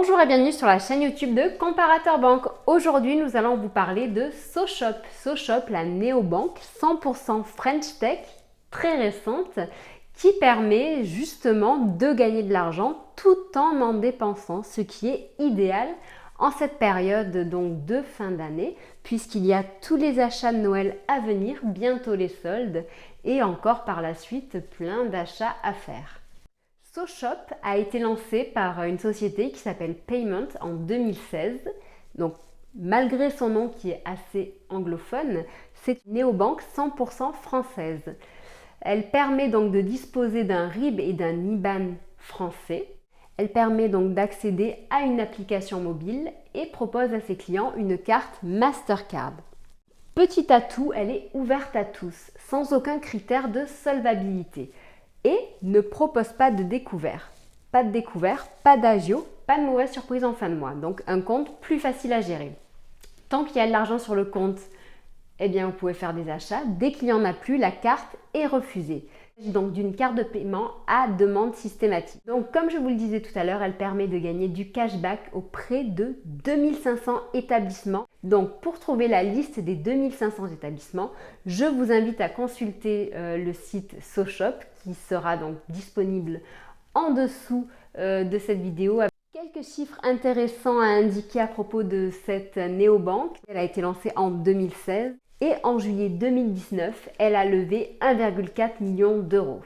Bonjour et bienvenue sur la chaîne YouTube de Comparateur Banque. Aujourd'hui, nous allons vous parler de SoShop. SoShop, la néobanque 100% French Tech, très récente, qui permet justement de gagner de l'argent tout en dépensant, ce qui est idéal en cette période donc de fin d'année, puisqu'il y a tous les achats de Noël à venir, bientôt les soldes et encore par la suite plein d'achats à faire. SoShop a été lancé par une société qui s'appelle Payment en 2016. Donc, malgré son nom qui est assez anglophone, c'est une néobanque 100% française. Elle permet donc de disposer d'un RIB et d'un IBAN français. Elle permet donc d'accéder à une application mobile et propose à ses clients une carte Mastercard. Petit atout, elle est ouverte à tous, sans aucun critère de solvabilité. Et ne propose pas de découvert. Pas de découvert, pas d'agio, pas de mauvaise surprise en fin de mois. Donc un compte plus facile à gérer. Tant qu'il y a de l'argent sur le compte, eh bien vous pouvez faire des achats. Dès qu'il n'y en a plus, la carte est refusée. Il s'agit donc d'une carte de paiement à demande systématique. Donc comme je vous le disais tout à l'heure, elle permet de gagner du cashback auprès de 2500 établissements. Donc pour trouver la liste des 2500 établissements, je vous invite à consulter le site SoShop qui sera donc disponible en dessous de cette vidéo. Quelques chiffres intéressants à indiquer à propos de cette néobanque. Elle a été lancée en 2016 et en juillet 2019, elle a levé 1,4 million d'euros.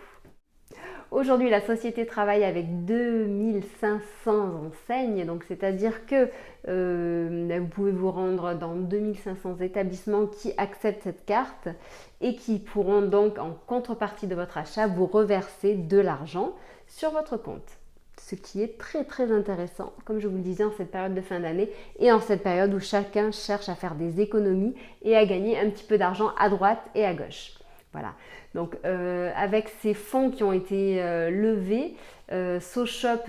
Aujourd'hui, la société travaille avec 2500 enseignes, donc c'est-à-dire que vous pouvez vous rendre dans 2500 établissements qui acceptent cette carte et qui pourront donc, en contrepartie de votre achat, vous reverser de l'argent sur votre compte. Ce qui est très intéressant, comme je vous le disais, en cette période de fin d'année et en cette période où chacun cherche à faire des économies et à gagner un petit peu d'argent à droite et à gauche. Voilà. Donc avec ces fonds qui ont été levés, SoShop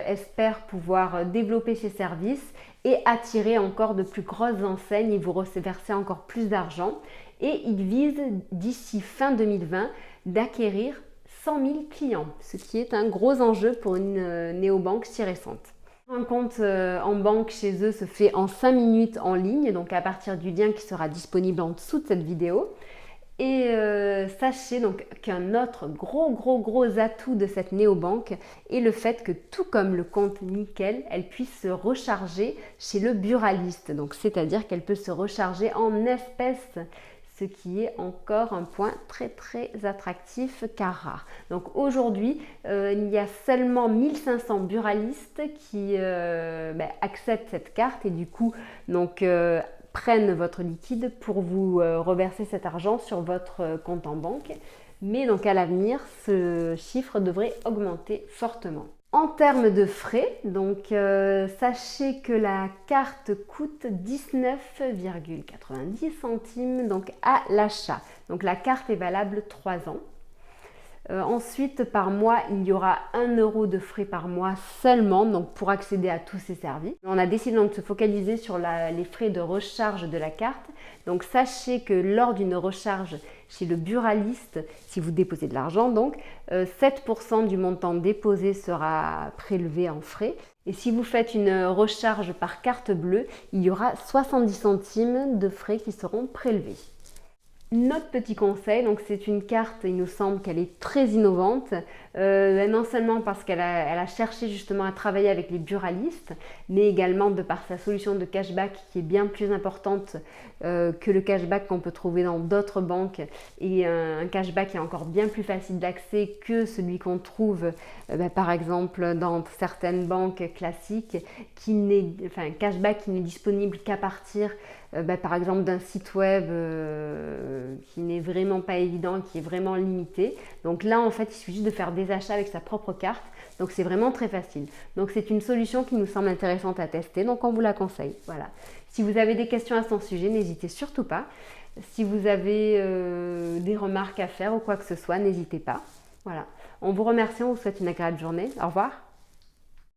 espère pouvoir développer ses services et attirer encore de plus grosses enseignes et vous reverser encore plus d'argent. Et il vise d'ici fin 2020 d'acquérir 100 000 clients, ce qui est un gros enjeu pour une néobanque si récente. Un compte en banque chez eux se fait en 5 minutes en ligne, donc à partir du lien qui sera disponible en dessous de cette vidéo. Et sachez donc qu'un autre gros atout de cette néobanque est le fait que tout comme le compte Nickel, elle puisse se recharger chez le buraliste. Donc c'est-à-dire qu'elle peut se recharger en espèces, ce qui est encore un point très attractif car rare. Donc aujourd'hui, il y a seulement 1500 buralistes qui acceptent cette carte et du coup prennent votre liquide pour vous reverser cet argent sur votre compte en banque. Mais donc à l'avenir, ce chiffre devrait augmenter fortement. En termes de frais, sachez que la carte coûte 19,90 centimes donc à l'achat. Donc la carte est valable 3 ans. Ensuite, par mois, il y aura 1 euro de frais par mois seulement donc pour accéder à tous ces services. On a décidé donc de se focaliser sur les frais de recharge de la carte. Donc sachez que lors d'une recharge chez le buraliste, si vous déposez de l'argent, 7% du montant déposé sera prélevé en frais. Et si vous faites une recharge par carte bleue, il y aura 70 centimes de frais qui seront prélevés. Notre petit conseil, donc c'est une carte, il nous semble qu'elle est très innovante, non seulement parce qu'elle a cherché justement à travailler avec les buralistes, mais également de par sa solution de cashback qui est bien plus importante que le cashback qu'on peut trouver dans d'autres banques et un cashback qui est encore bien plus facile d'accès que celui qu'on trouve par exemple dans certaines banques classiques, un cashback qui n'est disponible qu'à partir par exemple d'un site web qui n'est vraiment pas évident, qui est vraiment limité. Donc là en fait il suffit juste de faire des achats avec sa propre carte, donc c'est vraiment très facile. Donc c'est une solution qui nous semble intéressante à tester, donc on vous la conseille. Voilà. Si vous avez des questions à son sujet, n'hésitez surtout pas. Si vous avez des remarques à faire ou quoi que ce soit, n'hésitez pas. Voilà. On vous remercie, on vous souhaite une agréable journée. Au revoir.